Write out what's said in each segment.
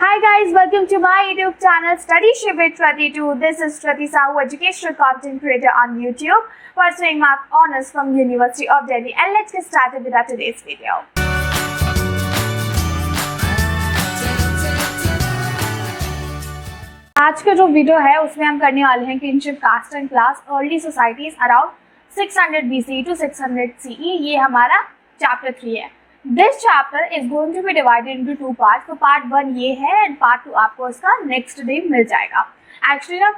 Hi guys, welcome to my YouTube channel Study Ship with Shruti 2. This is Shruti Sahu, educational content creator on YouTube, pursuing my honors from University of Delhi. And let's get started with our today's video. आज का जो video है उसमें हम करने वाले हैं kingship caste and class early societies around 600 BCE to 600 CE. ये हमारा चैप्टर 3 है. This chapter is going to be divided into 2 parts. तो पार्ट 1 ये है एंड पार्ट 2 आपको इसका नेक्स्ट डे मिल जाएगा. एक्चुअली ना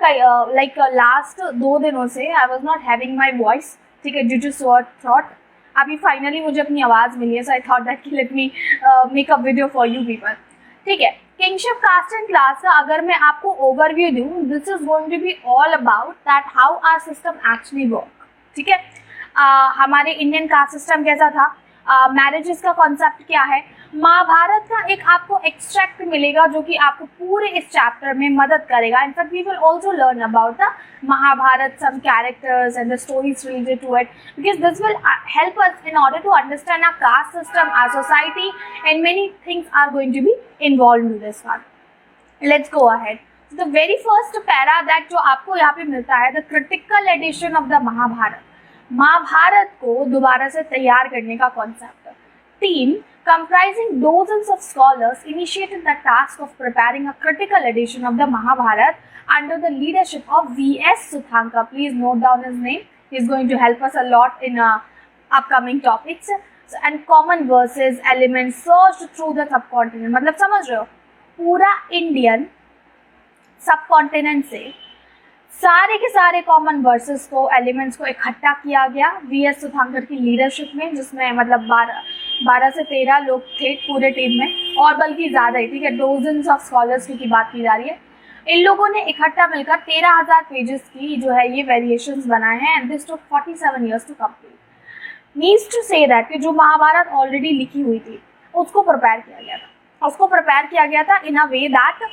लाइक लास्ट 2 दिनों से I was not having my voice, ठीक है, ड्यू टू सोर थ्रोट. अभी फाइनली मुझे अपनी आवाज़ मिली है, सो आई थॉट दैट कि let me make a video for you people. ठीक है, किंगशिप कास्ट एंड क्लास का अगर मैं आपको ओवरव्यू दूँ, this is going to be all about that how our system actually work. ठीक है, हमारे इंडियन कास्ट सिस्टम कैसा था, मैरिजेस का कॉन्सेप्ट क्या है, महाभारत का एक आपको एक्सट्रैक्ट मिलेगा जो कि आपको पूरे इस चैप्टर में मदद करेगा. In fact we will also learn about the Mahabharata, some characters and the stories related to it, because this will help us in order to understand our caste system, our society, and many things are going to be involve in this part. Let's go ahead. The very first para that जो आपको यहाँ पे मिलता है, the critical edition of the Mahabharata. Mahabharata को दोबारा से तैयार करने का concept. Team comprising dozens of scholars initiated the task of preparing a critical edition of the Mahabharata under the leadership of V.S. Suthanka. Please note down his name. He is going to help us a lot in upcoming topics. And common verses, elements searched through the subcontinent. मतलब समझ रहे हो, पूरा Indian subcontinent से सारे के सारे common versus को, एलिमेंट्स को इकट्ठा किया गया वी.एस. सुधांकर की लीडरशिप में, जिसमें मतलब 12 से 13 लोग थे पूरे टीम में, और बल्कि ज़्यादा ही. ठीक है, डोजन्स ऑफ स्कॉलर्स की बात की जा रही है. इन लोगों ने इकट्ठा मिलकर 13,000 पेजेस की जो है ये वेरिएशंस बनाए हैं. And this took 47 years to complete. Means to say that कि जो महाभारत ऑलरेडी लिखी हुई थी उसको प्रिपेयर किया गया था. उसको प्रिपेयर किया गया था इन अ वे दैट,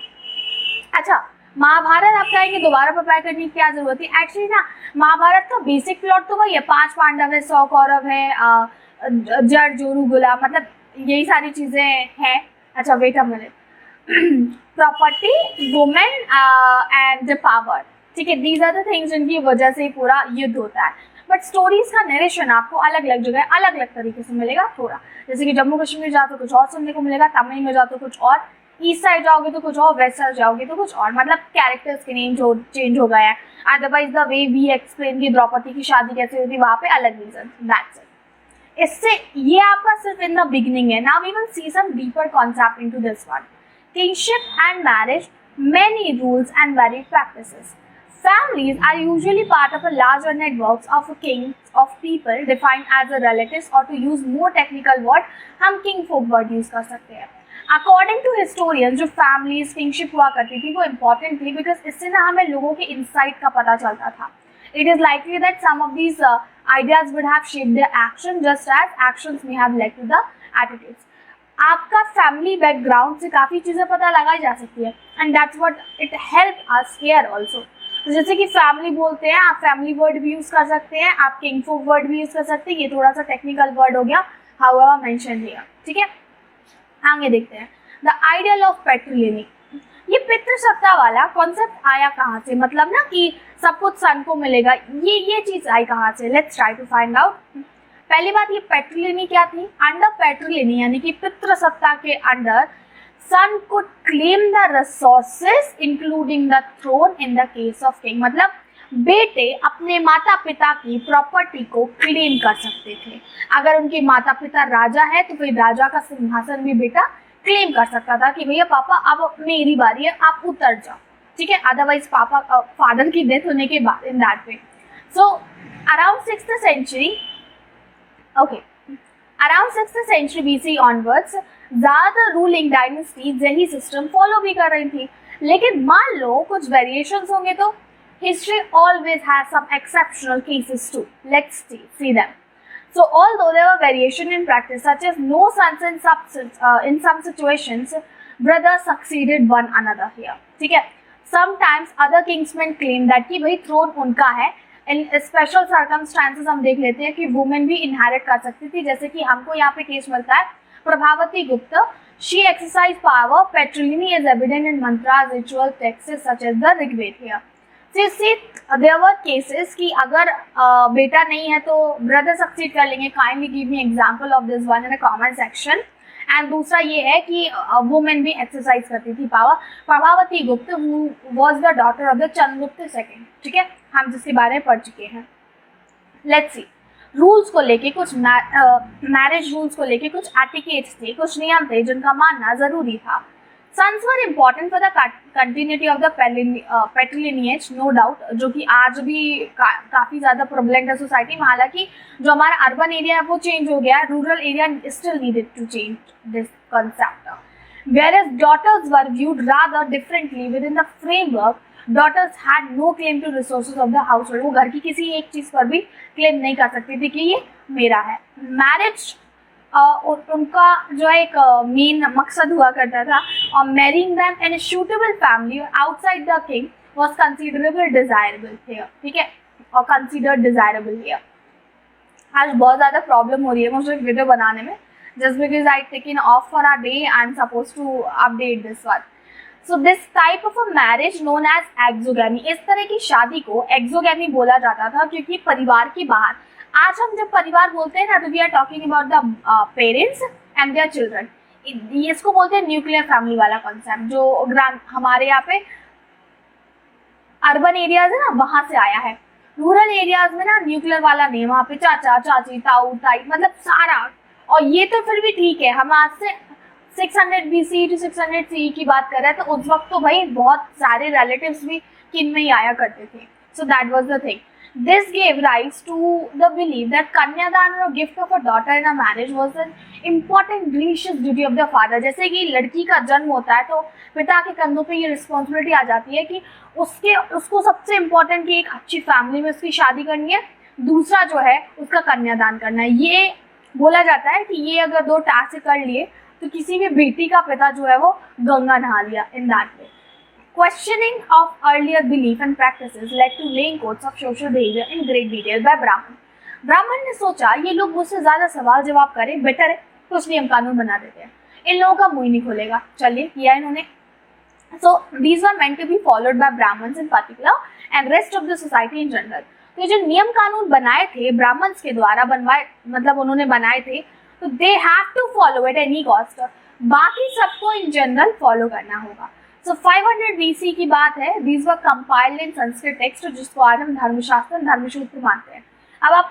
अच्छा महाभारत आप कहेंगे दोबारा प्रिपेयर करने की क्या जरूरत है. एक्चुअली ना महाभारत का बेसिक प्लॉट तो वही है, 5 पांडव है, 100 कौरव है, जड़ जोरू गुलाम, मतलब यही सारी चीजें हैं. अच्छा wait a minute. Property, women and power. ठीक है, दीज आर द थिंग्स जिनकी वजह से पूरा युद्ध होता है. बट स्टोरीज का नरेशन आपको अलग अलग जगह अलग अलग तरीके से मिलेगा. थोड़ा जैसे कि जम्मू कश्मीर जाओ तो कुछ और सुनने को मिलेगा, तमिल में जाओ तो कुछ और, ईस्ट साइड जाओगे तो कुछ और, वेस्ट साइड जाओगे तो कुछ और. मतलब कैरेक्टर्स के नेम जो चेंज हो गए हैं. Otherwise the way we explain की द्रौपदी की शादी कैसे हुई थी, वहाँ पे अलग रीजन. That's it. इससे ये आपका सिर्फ इन द बिगिनिंग है. Now we will see some deeper concept into this one. Kingship and marriage, many rules and varied practices. Families are usually part of a larger networks of kings of people defined as a relatives, or to use more technical word हम king folk word use कर सकते हैं. According to historians, जो families kingship हुआ करती थी वो important थी, because इससे ना हमें लोगों के insight का पता चलता था. It is likely that some of these ideas would have shaped their action, just as actions may have led to the attitudes. आपका फैमिली बैकग्राउंड से काफ़ी चीज़ें पता लगाई जा सकती है, and that's what it help us here also. जैसे कि फैमिली बोलते हैं, आप फैमिली वर्ड भी यूज़ कर सकते हैं, आप किंगफोक वर्ड भी यूज़ कर सकते हैं. ये थोड़ा सा टेक्निकल वर्ड हो गया, हाउएवर मेंशन हियर. ठीक है, आगे देखते हैं. The ideal of patriliny. ये पितृसत्ता वाला कॉन्सेप्ट आया कहाँ से, मतलब ना कि सब कुछ सन को मिलेगा, ये चीज़ आई कहाँ से. Let's try to find out. पहली बात, ये पैट्रिलिनी क्या थी. अंडर पैट्रिलिनी यानी कि पितृसत्ता के under son could claim the resources including the throne in the case of king. मतलब बेटे अपने माता पिता की प्रॉपर्टी को क्लेम कर सकते थे. अगर उनके माता पिता राजा है तो फिर राजा का सिंहासन भी बेटा क्लेम कर सकता था कि भैया पापा अब मेरी बारी है, आप उतर जाओ. ठीक है, अदरवाइज पापा फादर की डेथ होने के बाद in that way. So around 6th century, okay, around 6th century BC onwards, ज़्यादातर रूलिंग डायनेस्टीज यही सिस्टम फॉलो भी कर रही थी. लेकिन मान लो कुछ वेरिएशंस होंगे तो history always has some exceptional cases too. Let's see them. So although there were variation in practice, such as no sons in some situations, brothers succeeded one another here. ठीक है, sometimes other kingsmen claim that कि भाई throne उनका है. इन special circumstances हम देख लेते हैं कि वुमेन भी इनहेरिट कर सकती थी. जैसे कि हमको यहाँ पे केस मिलता है प्रभावती गुप्त, She exercised power. Patrilineal is evident in mantras, ritual texts such as the Rigved here. So see, there were cases कि अगर बेटा नहीं है तो ब्रदर सक्सीड कर लेंगे. Kindly give me example of this one in the comment section. And दूसरा ये है कि वुमेन भी एक्सरसाइज करती थी पावर. प्रभावती गुप्त who was the daughter of the Chandragupta second. ठीक है, हम जिसके बारे में पढ़ चुके हैं. लेट्स सी, रूल्स को लेके कुछ मैरिज रूल्स को लेके कुछ एटिकेट्स थे, कुछ नियम थे जिनका मानना जरूरी था. Sons were important for the continuity of the patrilineage, no doubt, जो कि आज भी काफ़ी ज़्यादा प्रोबलेंट है सोसाइटी में. हालांकि जो हमारा अर्बन एरिया है वो चेंज हो गया है, rural area still needed to change this concept. Whereas daughters were viewed rather differently within the framework, daughters had no claim to resources of the household. वो घर की किसी एक चीज़ पर भी क्लेम नहीं कर सकती थी कि ये मेरा है. मैरिज उनका जो है एक मेन मकसद हुआ करता था, और marrying them in a suitable family outside the king was considerable desirable here. ठीक है, और कंसीडर्ड डिजायरेबल हियर. आज बहुत ज़्यादा प्रॉब्लम हो रही है मुझे वीडियो बनाने में, just because I taken off for a day, I am supposed to update this one. So this type of a marriage known as exogamy, इस तरह की शादी को exogamy बोला जाता था क्योंकि परिवार के बाहर. आज हम जब परिवार बोलते हैं ना तो we are talking about the parents and their children. इसको बोलते हैं न्यूक्लियर फैमिली वाला कॉन्सेप्ट, जो हमारे यहाँ पे अर्बन एरियाज है ना वहाँ से आया है. रूरल एरियाज में ना न्यूक्लियर वाला नहीं, वहाँ पे चाचा चाची ताऊ ताई मतलब सारा. और ये तो फिर भी ठीक है, हम आज से 600 BC to 600 CE की बात कर रहे हैं, तो उस वक्त तो भाई बहुत सारे रिलेटिव्स भी किन में ही आया करते थे. So that was the thing. This gave rise to the belief that कन्यादान और gift of a daughter in a marriage was an important religious duty of the father. जैसे कि लड़की का जन्म होता है तो पिता के कंधों पे ये रिस्पॉन्सिबिलिटी आ जाती है कि उसको सबसे इम्पोर्टेंट कि एक अच्छी फैमिली में उसकी शादी करनी है, दूसरा जो है उसका कन्यादान करना है. ये बोला जाता है कि ये अगर दो टास्क कर लिए तो किसी भी बेटी का पिता जो है वो गंगा नहा लिया. In that way questioning of earlier belief and practices led to laying codes of social behavior in great detail by Brahman. ब्राह्मण ने सोचा ये लोग मुझसे ज़्यादा सवाल जवाब करें, बेटर है कुछ नियम कानून बना देते हैं, इन लोगों का मुंह नहीं खोलेगा. चलिए किया इन्होंने. So these were meant to be followed by Brahmins in particular and rest of the society in general. तो जो नियम कानून बनाए थे ब्राह्मण्स के द्वारा बनवाए, मतलब उन्होंने बनाए थे, तो they have to follow at any cost. बाकी सबको इन जनरल फॉलो करना होगा. So 500 BC की बात है. These were compiled in Sanskrit text, जिसको आज हम धर्मशास्त्र धर्मसूत्र मानते हैं. अब आप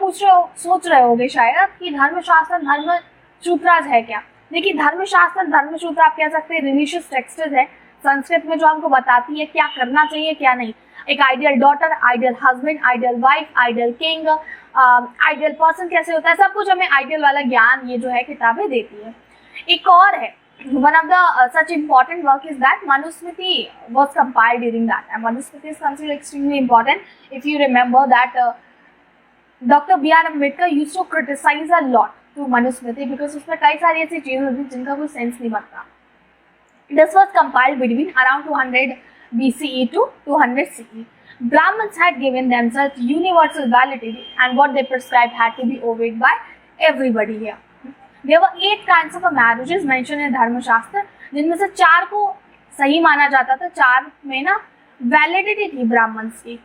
सोच रहे होगे शायद कि धर्मशास्त्र धर्मसूत्राज है क्या. देखिए, धर्मशास्त्र धर्मसूत्र आप कह सकते हैं रिलीजियस टेक्स्ट्स है संस्कृत में, जो हमको बताती है क्या करना चाहिए क्या नहीं. एक ideal daughter, ideal husband, ideal wife, ideal king, ideal person कैसे होता है, सब कुछ हमें आइडियल वाला ज्ञान ये जो है किताबें देती है. एक और है, one of the such important work is that Manusmriti was compiled during that time. Manusmriti is considered extremely important. If you remember that Dr. B.R. Ambedkar used to criticize a lot to Manusmriti because उसमें कई सारी ऐसी चीजें होती जिनका कोई sense नहीं बनता. This was compiled between around 200 BCE to 200 CE. Brahmins had given themselves universal validity and what they prescribed had to be obeyed by everybody here. There were 8 kinds of marriages mentioned in धर्मशास्त्र, जिनमें से 4 को सही माना जाता था. 4 में ना वैलिडिटी थी ब्राह्मण्स की,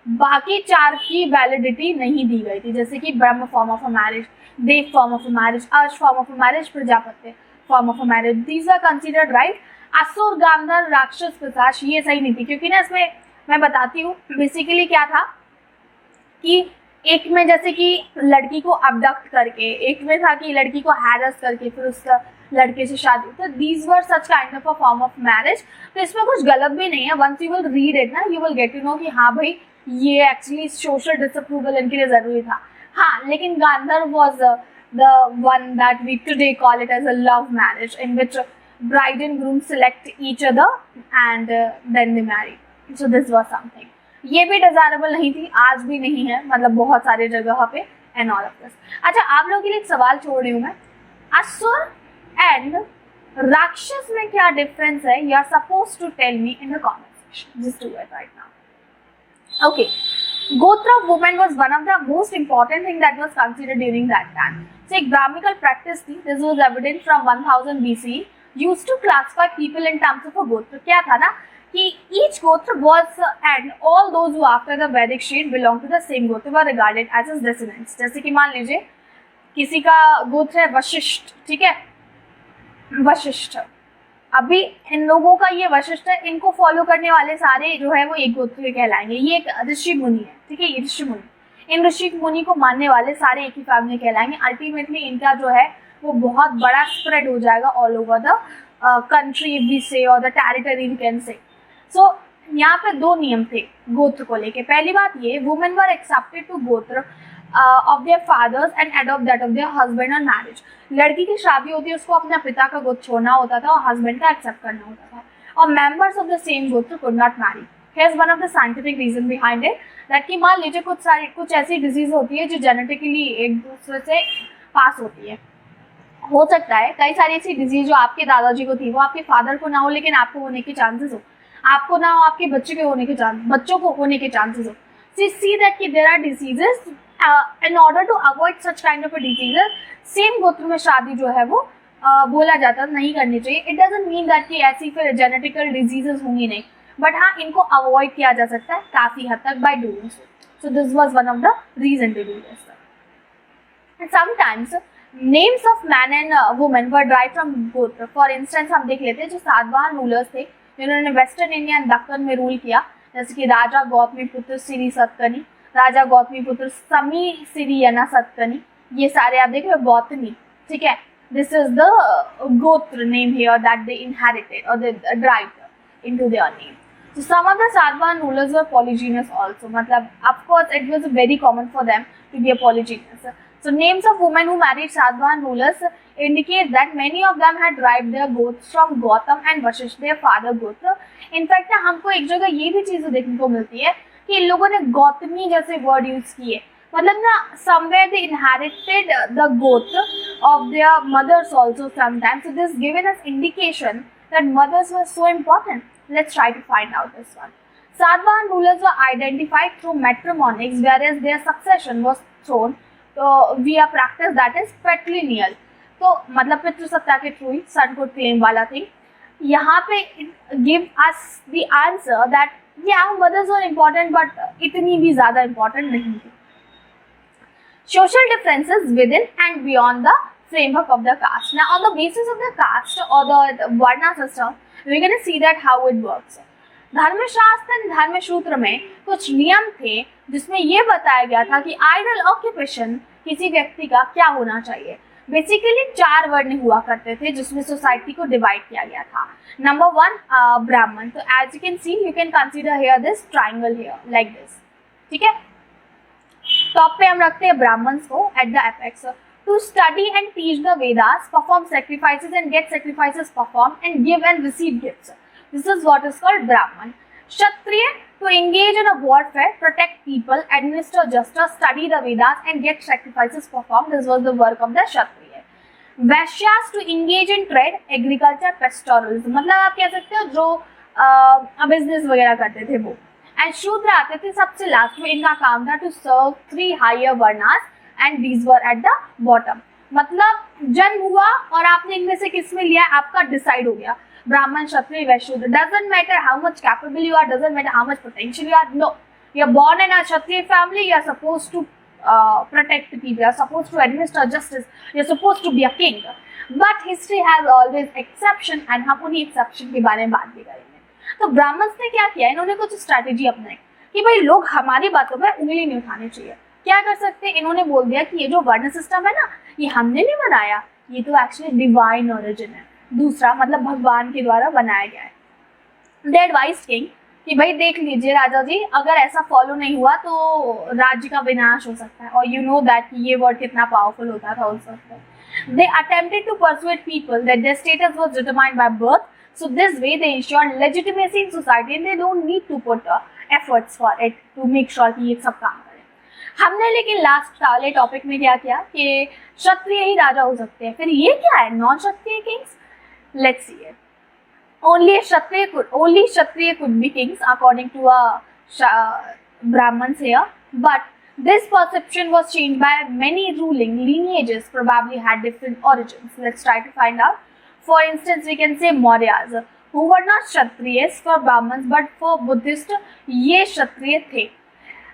बाकी 4 की वैलिडिटी नहीं दी गई थी. जैसे कि Brahma form of a marriage, Daiva form of a marriage, Arsha form of a marriage, Prajapatya form of a marriage. These are considered right. Asura, Gandharva, राक्षस, पिशाच ये सही नहीं थी, क्योंकि ना इसमें मैं बताती हूँ बेसिकली क्या था कि एक में जैसे कि लड़की को अबडक्ट करके, एक में था कि लड़की को हैरस करके फिर उसका लड़के से शादी. तो these were such kind of a form of marriage. तो इसमें कुछ गलत भी नहीं है. Once you will read it ना you will get to know कि हाँ भाई ये एक्चुअली सोशल डिसअप्रूवल इनके लिए जरूरी था. हाँ, लेकिन Gandharva was the one that we today call it as a love marriage in which bride and groom select each other and then they marry. So this was something. ये भी desirable नहीं थी, आज भी नहीं है, मतलब बहुत सारे जगह पे एंड ऑल ऑफ दिस. अच्छा, आप लोगों के लिए एक सवाल छोड़ रही हूँ मैं. असुर एंड राक्षस में क्या डिफरेंस है? You are suppose to tell me in the comment section. Just do it right now. Okay, gotra of women was one of the most important thing that was considered during that time. So एक Brahmanical practice थी. This was evident from 1000 BC used to classify people in terms of a गोत्र. क्या था ना कि each गोत्र was and all those who after the Vedic shade belong to the same गोत्र were regarded as his descendants. जैसे कि मान लीजिए किसी का गोत्र है वशिष्ठ, ठीक है, वशिष्ठ, अभी इन लोगों का ये वशिष्ठ है, इनको फॉलो करने वाले सारे जो है वो एक गोत्र के कहलाएंगे. ये एक ऋषि मुनि है, ठीक है, ये ऋषि मुनि, इन ऋषि मुनि को मानने वाले सारे एक ही फैमिली कहलाएंगे. अल्टीमेटली इनका जो है वो बहुत बड़ा स्प्रेड हो जाएगा all over the country we say और the territory we can say. सो यहाँ पे दो नियम थे गोत्र को लेके. पहली बात ये, women were accepted to gotra of their fathers and adopt that of their husband on marriage. लड़की की शादी होती है, उसको अपने पिता का गोत्र छोड़ना होता था और हस्बैंड का एक्सेप्ट करना होता था. और members of the same gotra could not marry. Here's one of the scientific reason behind it, that कि मान लीजिए कुछ ऐसी डिजीज होती है जो जेनेटिकली एक दूसरे से पास होती है. हो सकता है कई सारी ऐसी डिजीज जो आपके दादाजी को थी वो आपके फादर को ना हो लेकिन आपको होने के चांसेस हो, आपको ना हो आपके बच्चे के होने के बच्चों को होने के चांसेस हो. सी दैट कि there are diseases. In order to avoid such kind of a diseases, same gotra में शादी जो है वो बोला जाता नहीं करनी चाहिए. इट डजंट मीन दैट कि ऐसी फिर जेनेटिकल डिजीजेस होंगी नहीं, बट हाँ इनको अवॉइड किया जा सकता है काफी हद तक by doing so. So this was one of the reason to do this. Sometimes names of man and women were drive from gotra. For instance हम देख लेते हैं जो सातवाहन रूलर्स थे जिन्होंने वेस्टर्न इंडिया एंड दक्कन में रूल किया, जैसे कि राजा गौतमी पुत्र सिरी सतकर्णी, राजा गौतमी पुत्र समी सिरियना सतकर्णी, ये सारे आप देख रहे हो गौतमी, ठीक है. This is the gotra name here that they inherited और they derived into their name. So some of the Satvahan rulers were polygynous also. मतलब of course it was very common for them to be a polygynous. So names of women who married Satvahan rulers indicate that many of them had derived their goths from Gautam and Vashisht, their father गोत्र. In fact ना हमको एक जगह ये भी चीजें देखने को मिलती है कि इन लोगों ने गौतमी जैसे वर्ड यूज किए. मतलब ना somewhere they inherited the gotra of their mothers also sometimes. So this given us indication that mothers were so important. Let's try to find out this one. Satvahan rulers were identified through matrimonies, whereas their succession was thrown via practice that is patrilineal. तो मतलब पितृसत्ता के through ही सन को claim वाला thing. यहाँ पे give us the answer that yeah, mothers were important but इतनी भी ज़्यादा important नहीं थी. Social differences within and beyond the framework of the caste. Now, on the basis of the caste or the Varna system, we're going to see that how it works. धर्मशास्त्र and धर्मसूत्र में कुछ नियम थे जिसमें ये बताया गया था कि आइडल ऑक्यूपेशन किसी व्यक्ति का क्या होना चाहिए. बेसिकली 4 वर्ण हुआ करते थे जिसमें सोसाइटी को डिवाइड किया गया था. नंबर 1 ब्राह्मण. तो as you can see, you can consider here this triangle here like this, ठीक है. टॉप पे हम रखते हैं ब्राह्मण्स को at the apex. To study and teach the Vedas, perform sacrifices and get sacrifices performed, and give and receive gifts. This is what is called Brahman. Kshatriya, to engage in a warfare, protect people, administer justice, study the Vedas, and get sacrifices performed. This was the work of the Kshatriya. Vaishyas, to engage in trade, agriculture, pastoralism. मतलब आप कह सकते हो जो business वगैरह करते थे वो. एंड शूद्र आते थे सबसे लास्ट में. इनका काम था to serve 3 higher varnas and these were at the bottom. मतलब जन्म हुआ और आपने इनमें से किस में लिया आपका डिसाइड हो गया, ब्राह्मण क्षत्रिय वैश्य शूद्र. doesn't matter how much capable you are, doesn't matter how much potential you are. No, you are born in a kshatriya family, you are supposed to protect people, you are supposed to administer justice, you are supposed to be a king. But history has always exception and हम उन्हीं exception के बारे में बात भी करेंगे. तो Brahmins ने क्या किया, इन्होंने कुछ स्ट्रैटेजी अपनाई कि भाई लोग हमारी बातों पर उंगली नहीं उठानी चाहिए. क्या कर सकते हैं, इन्होंने बोल दिया कि ये जो वर्ण सिस्टम है ना ये हमने नहीं बनाया, ये तो एक्चुअली डिवाइन ओरिजिन है, दूसरा मतलब भगवान के द्वारा बनाया गया है. दे एडवाइज्ड किंग कि भाई देख लीजिए राजा जी, अगर ऐसा फॉलो नहीं हुआ तो राज्य का विनाश हो सकता है. और यू नो दैट ये वर्ड कितना पावरफुल होता था उस वक्त. They attempted to persuade people that their status was determined by birth. So this way they ensured legitimacy in society and they don't need to put efforts for it to make sure कि ये सब काम. हमने लेकिन last वाले topic में क्या किया कि क्षत्रिय ही राजा हो सकते हैं. फिर ये क्या है non Kshatriya kings. Let's see it. Only Kshatriya could be kings according to Brahmins here, but this perception was changed by many ruling lineages probably had different origins. Let's try to find out. For instance, we can say Mauryas, who were not Kshatriyas for Brahmins but for Buddhist, ये क्षत्रिय थे.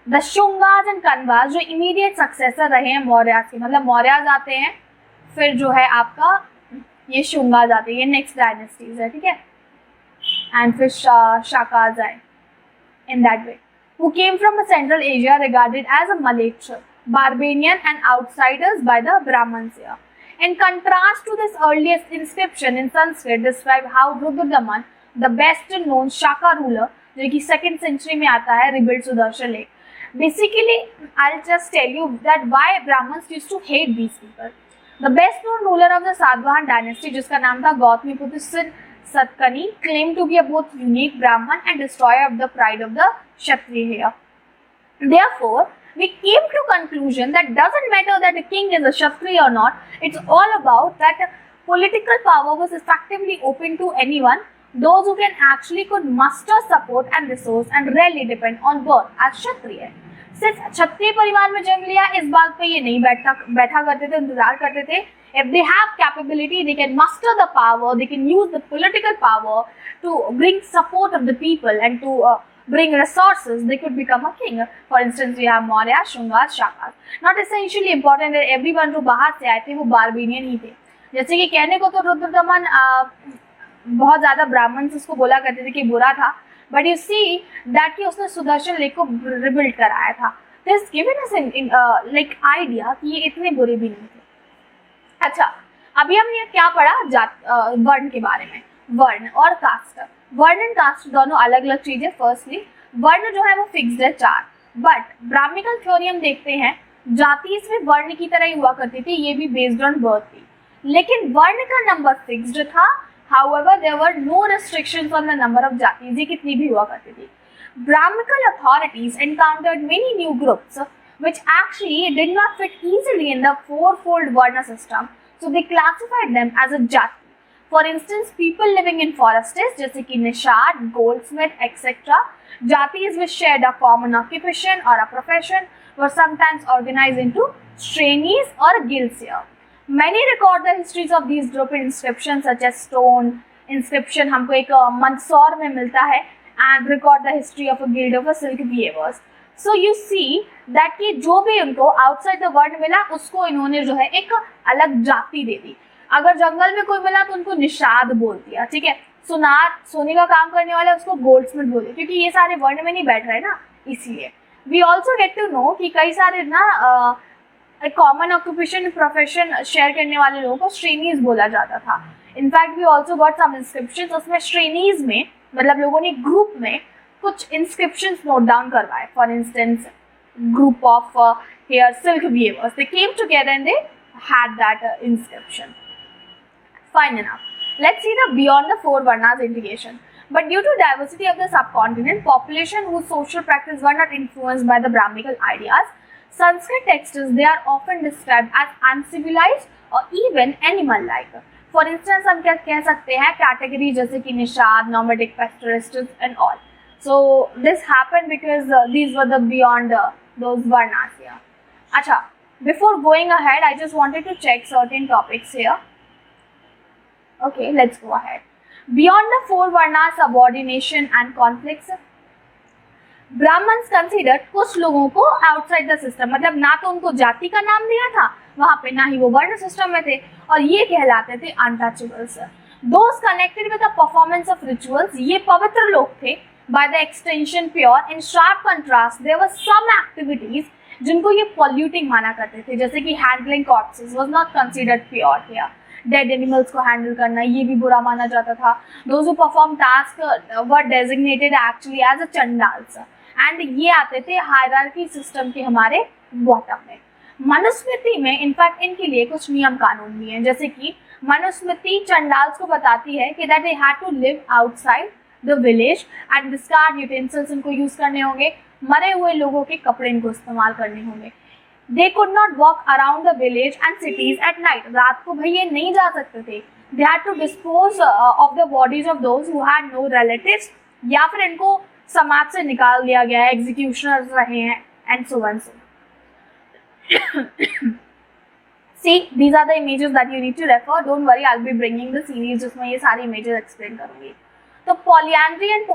The शुंगास and canvas जो immediate successor रहे हैं मौर्यास के, मतलब मौर्यास आते हैं फिर जो है आपका ये शुंगास आते हैं, ये नेक्स्ट डायनेस्टीज है, ठीक है, एंड फिर शाकाज आए in that way, who came from Central Asia regarded as a Malay, barbarian and outsiders by the Brahmins here. In contrast to this earliest inscription in Sanskrit describe how Rudradaman, the best known Shaka ruler, जो कि 2nd century में आता है, rebuilt Sudarshan Lake. Basically, I'll just tell you that why Brahmins used to hate these people. The best known ruler of the Satavahan dynasty, जिसका नाम था Gautamiputra Satkani, claimed to be a both unique Brahman and destroyer of the pride of the Kshatriya. Therefore, we came to conclusion that doesn't matter that the king is a Kshatriya or not, it's all about that political power was effectively open to anyone, those who can actually could muster support and resource and rarely depend on birth as Kshatriya. सिर्फ क्षत्रिय परिवार में जन्म लिया इस बात पे ये नहीं बैठा करते थे, इंतजार करते थे. If they have capability, they can muster the power, they can use the political power to bring support of the people and to bring resources, they could become a king. For instance, we have Maurya, Shungas, Shakas. Not essentially important that everyone जो बाहर से आए थे वो बारबेनियन ही थे. जैसे कि कहने को तो रुद्रदमन बहुत ज़्यादा ब्राह्मण उसको बोला करते थे कि बुरा था, बट यू सी दैट कि उसने सुदर्शन लेक को रिबिल्ड कराया था. This given us like idea कि ये इतने बुरे भी नहीं थे. अच्छा, अभी हमने क्या पढ़ा वर्ण के बारे में. वर्ण और कास्ट, वर्ण एंड कास्ट दोनों अलग अलग चीजें. फर्स्टली वर्ण जो है वो फिक्स्ड है 4, बट ब्राह्मिकल थ्योरी हम देखते हैं जाति इसमें वर्ण की तरह ही हुआ करती थी, ये भी बेस्ड ऑन बर्थ थी, लेकिन वर्ण का नंबर फिक्स्ड था. However, there were no restrictions on the number of जातिज, ये कितनी भी हुआ करती थी. Brahminical authorities encountered many new groups which actually did not fit easily in the fourfold Varna system, so they classified them as a jati. For instance, people living in forests, जैसे कि Nishad, goldsmith, etc., jatis which shared a common occupation or a profession were sometimes organized into shrenis or guilds here. Many record the histories of these group in inscriptions such as stone inscription हमको एक मंदसौर में मिलता है, and record the history of a guild of a silk weavers. So you see that कि जो भी उनको outside the word मिला उसको इन्होंने जो है एक अलग जाति दे दी. अगर जंगल में कोई मिला तो उनको निषाद बोल दिया, ठीक है. सुनार, सोने का काम करने वाला उसको गोल्डस्मिथ बोल दिया, क्योंकि ये सारे वर्ण में नहीं बैठ रहे ना, इसलिए. We also get to know कि कई सारे ना कॉमन ऑक्यूपेशन प्रोफेशन शेयर करने वाले लोगों को श्रेणीज बोला जाता था. In fact we also got some inscriptions, उसमें श्रेणीज में मतलब लोगों ने ग्रुप में कुछ इंस्क्रिप्शंस नोट डाउन करवाए. For instance group of hair silk weavers, they came together and they had that inscription. Fine enough. Let's see the beyond the 4 Varnas integration. But due to diversity of the subcontinent, population whose social practice were not influenced by the Brahminical ideas, Sanskrit texts they are often described as uncivilized or even animal-like. For instance, हम क्या कह सकते हैं category जैसे कि Nishad, nomadic pastoralists and all. So this happened because these were the beyond those Varnas here. अच्छा, before going ahead, I just wanted to check certain topics here. Okay, let's go ahead. Beyond the 4 Varnas, subordination and conflicts. Brahmins considered कुछ लोगों को outside the system, मतलब ना तो उनको जाति का नाम दिया था वहाँ पे, ना ही वो वर्ण सिस्टम में थे, और ये कहलाते थे untouchables. Those connected with the performance of rituals, ये पवित्र लोग थे, by the extension pure. In sharp contrast, there were some activities जिनको ये polluting माना करते थे, जैसे कि handling corpses was not considered pure here. Dead animals को हैंडल करना ये भी बुरा माना जाता था. Those who perform task were designated actually as a Chandals, and ये आते थे हायरार्की सिस्टम के हमारे बॉटम में. मनुस्मृति में इनफैक्ट इनके लिए कुछ नियम कानून भी हैं, जैसे कि मनुस्मृति चंडाल्स को बताती है कि that they had to live outside the village and discard utensils इनको यूज करने होंगे, मरे हुए लोगों के कपड़े इनको इस्तेमाल करने होंगे. They could not walk around the village and cities at night. रात को भाई ये नहीं जा सकते थे. They had to dispose of the bodies of those who had no relatives, या फिर इनको समाज से निकाल दिया गया है, executioners रहे हैं, and so on. See, these are the images that you need to refer. Don't worry, I'll be bringing the series जिसमें ये सारी images explain करूँगी. तो polyandry and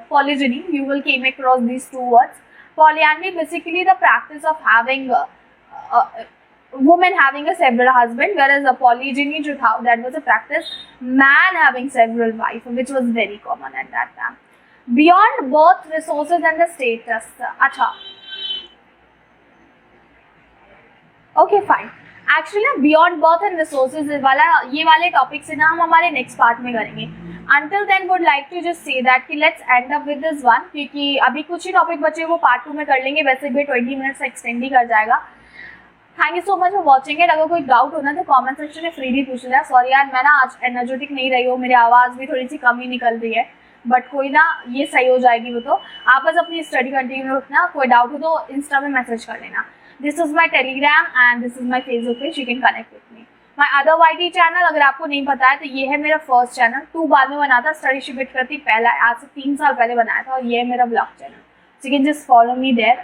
polygyny, you will came across these two words. Polyandry basically the practice of having woman having a several husband, whereas a polygyny जो था that was a practice man having several wife, which was very common at that time. Beyond birth, resources and the status. अच्छा. Okay fine. Actually ना beyond birth and resources वाला ये वाले topic से ना हम हमारे नेक्स्ट पार्ट में करेंगे. Until then would like to just say that कि let's end up with this one, क्योंकि अभी कुछ ही टॉपिक बचे वो पार्ट 2 में कर लेंगे. वैसे भी 20 मिनट्स एक्सटेंड ही कर जाएगा. Thank you so much for watching it. अगर कोई डाउट होना तो कमेंट सेक्शन में फ्रीली पूछ लिया. सॉरी यार, मैं ना आज एनर्जेटिक नहीं रही हूँ, मेरी आवाज़ भी थोड़ी सी कम ही निकल रही है, बट कोई ना, ये सही हो जाएगी. वो तो आप बस अपनी स्टडी कंटिन्यू रखना. कोई डाउट हो तो इंस्टा में मैसेज कर लेना. This is my Telegram and this is my Facebook page. You can connect with me. My other YT channel, अगर आपको नहीं पता है तो ये है मेरा फर्स्ट चैनल. 2 बाद में बना था, स्टडी शिप विद कृति पहला, आज से 3 साल पहले बनाया था, और ये है मेरा blog channel. So you can just follow me there.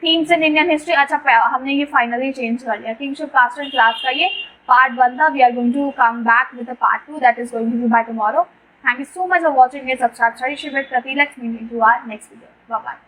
Themes in Indian history. अच्छा, हमने ये फाइनली चेंज कर लिया. किंगशिप कास्ट एंड क्लास का ये पार्ट 1 था. We are going to come back with the part 2 that is going to be by tomorrow. Thank you so much for watching. Subscribe Study Ship with Krati. Let's meet into our next video. Bye bye.